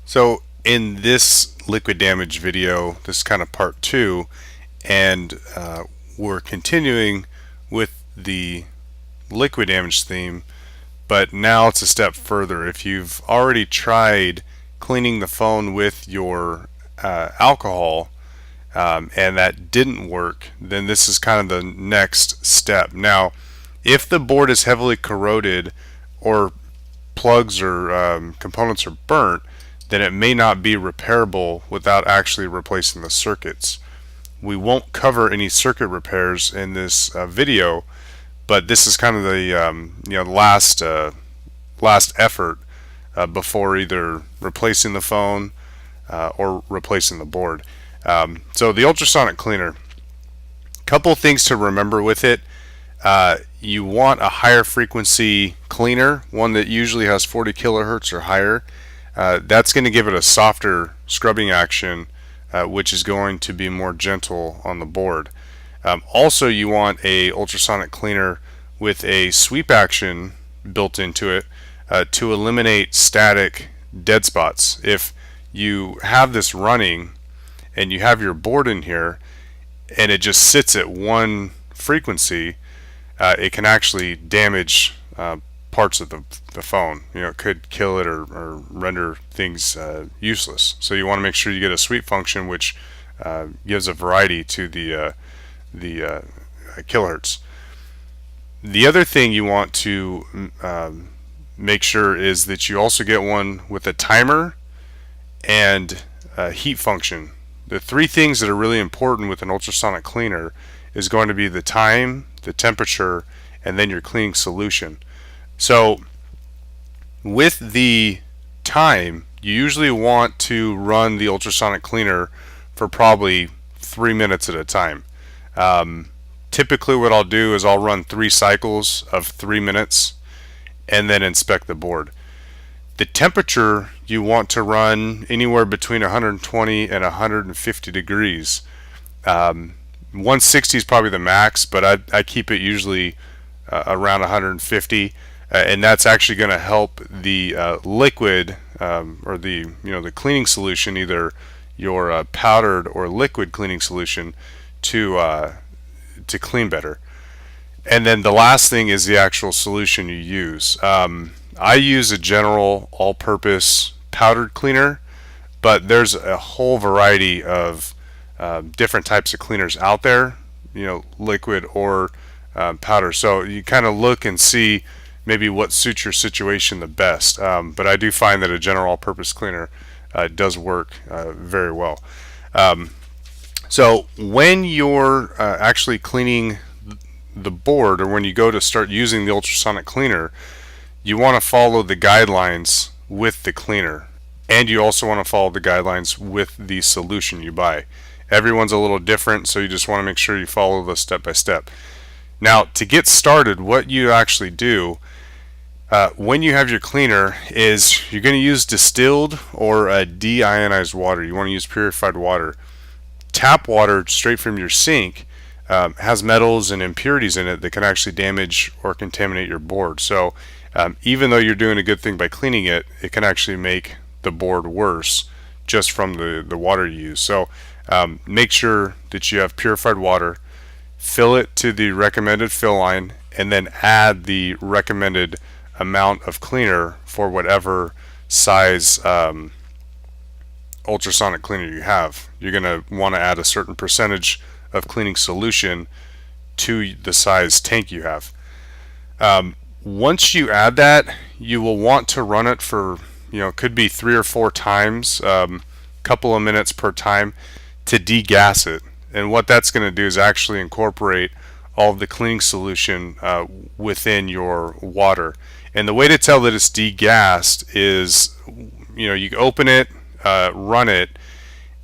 So in this liquid damage video, this is kind of part two, and we're continuing with the liquid damage theme, but now it's a step further. If you've already tried cleaning the phone with your alcohol and that didn't work, then this is kind of the next step. Now, if the board is heavily corroded or plugs or components are burnt, then it may not be repairable without actually replacing the circuits. We won't cover any circuit repairs in this video, but this is kind of the last effort before either replacing the phone or replacing the board. So the ultrasonic cleaner, couple things to remember with it. You want a higher frequency cleaner, one that usually has 40 kilohertz or higher. That's going to give it a softer scrubbing action, which is going to be more gentle on the board. Also, you want a ultrasonic cleaner with a sweep action built into it to eliminate static dead spots. If you have this running and you have your board in here and it just sits at one frequency, it can actually damage parts of the phone. It could kill it or render things useless. So you want to make sure you get a sweep function, which gives a variety to the kilohertz. The other thing you want to make sure is that you also get one with a timer and a heat function. The three things that are really important with an ultrasonic cleaner is going to be the time, the temperature, and then your cleaning solution. So with the time, you usually want to run the ultrasonic cleaner for probably 3 minutes at a time. Typically what I'll do is I'll run 3 cycles of 3 minutes and then inspect the board. The temperature you want to run anywhere between 120 and 150 degrees. 160 is probably the max, but I keep it usually around 150, and that's actually going to help the liquid or the cleaning solution, either your powdered or liquid cleaning solution, to clean better. And then the last thing is the actual solution you use. I use a general all-purpose powdered cleaner, but there's a whole variety of different types of cleaners out there, liquid or powder. So you kind of look and see maybe what suits your situation the best. But I do find that a general all-purpose cleaner does work very well. So when you're actually cleaning the board, or when you go to start using the ultrasonic cleaner, you want to follow the guidelines with the cleaner, and you also want to follow the guidelines with the solution you buy. Everyone's a little different, so you just want to make sure you follow the step by step. Now, to get started, what you actually do when you have your cleaner is you're going to use distilled or deionized water. You want to use purified water. Tap water straight from your sink has metals and impurities in it that can actually damage or contaminate your board. So even though you're doing a good thing by cleaning it, it can actually make the board worse just from the water you use. So make sure that you have purified water, fill it to the recommended fill line, and then add the recommended amount of cleaner for whatever size ultrasonic cleaner you have. You're going to want to add a certain percentage of cleaning solution to the size tank you have. Once you add that, you will want to run it for, could be 3 or 4 times, couple of minutes per time, to degas it. And what that's going to do is actually incorporate all of the cleaning solution within your water. And the way to tell that it's degassed is, you open it, run it,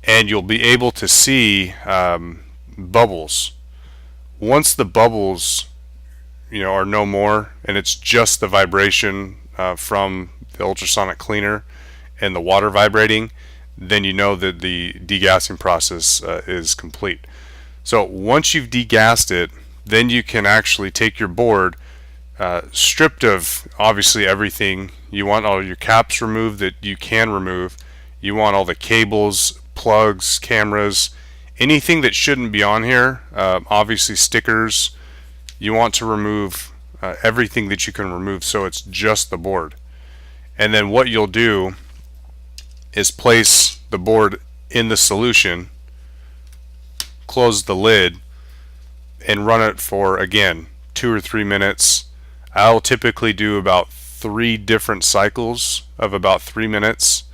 and you'll be able to see bubbles. Once the bubbles are no more and it's just the vibration from the ultrasonic cleaner and the water vibrating, then you know that the degassing process is complete. So once you've degassed it, then you can actually take your board, stripped of obviously everything. You want all your caps removed that you can remove. You want all the cables, plugs, cameras, anything that shouldn't be on here. Obviously stickers. You want to remove everything that you can remove, so it's just the board. And then what you'll do is place the board in the solution, close the lid, and run it for, again, 2 or 3 minutes. I'll typically do about 3 different cycles of about 3 minutes.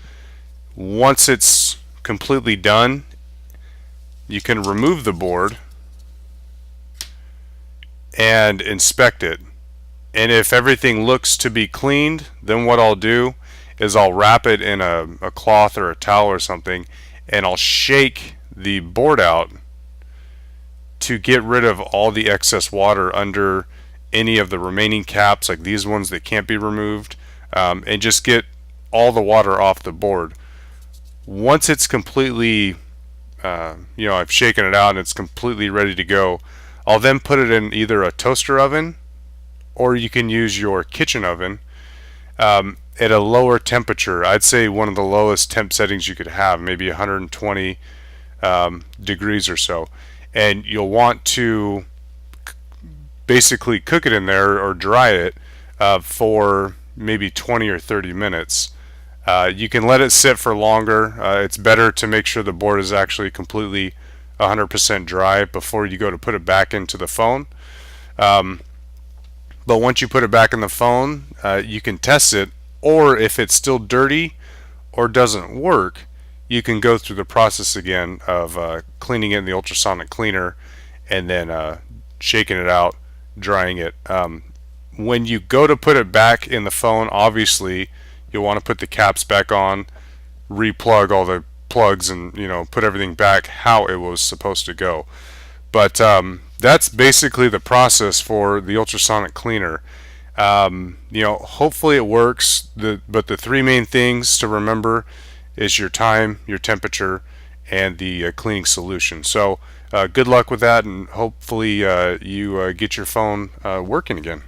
Once it's completely done, you can remove the board and inspect it. And if everything looks to be cleaned, then what I'll do is I'll wrap it in a cloth or a towel or something, and I'll shake the board out to get rid of all the excess water under any of the remaining caps, like these ones that can't be removed, and just get all the water off the board. Once it's completely, I've shaken it out and it's completely ready to go, I'll then put it in either a toaster oven, or you can use your kitchen oven at a lower temperature. I'd say one of the lowest temp settings you could have, maybe 120 degrees or so. And you'll want to basically cook it in there or dry it for maybe 20 or 30 minutes. You can let it sit for longer. It's better to make sure the board is actually completely 100% dry before you go to put it back into the phone. But once you put it back in the phone, you can test it, or if it's still dirty or doesn't work, you can go through the process again of cleaning it in the ultrasonic cleaner and then shaking it out, drying it. When you go to put it back in the phone, obviously you'll want to put the caps back on, replug all the plugs, and put everything back how it was supposed to go. But that's basically the process for the ultrasonic cleaner. Hopefully it works. But the 3 main things to remember is your time, your temperature, and the cleaning solution. So good luck with that, and hopefully you get your phone working again.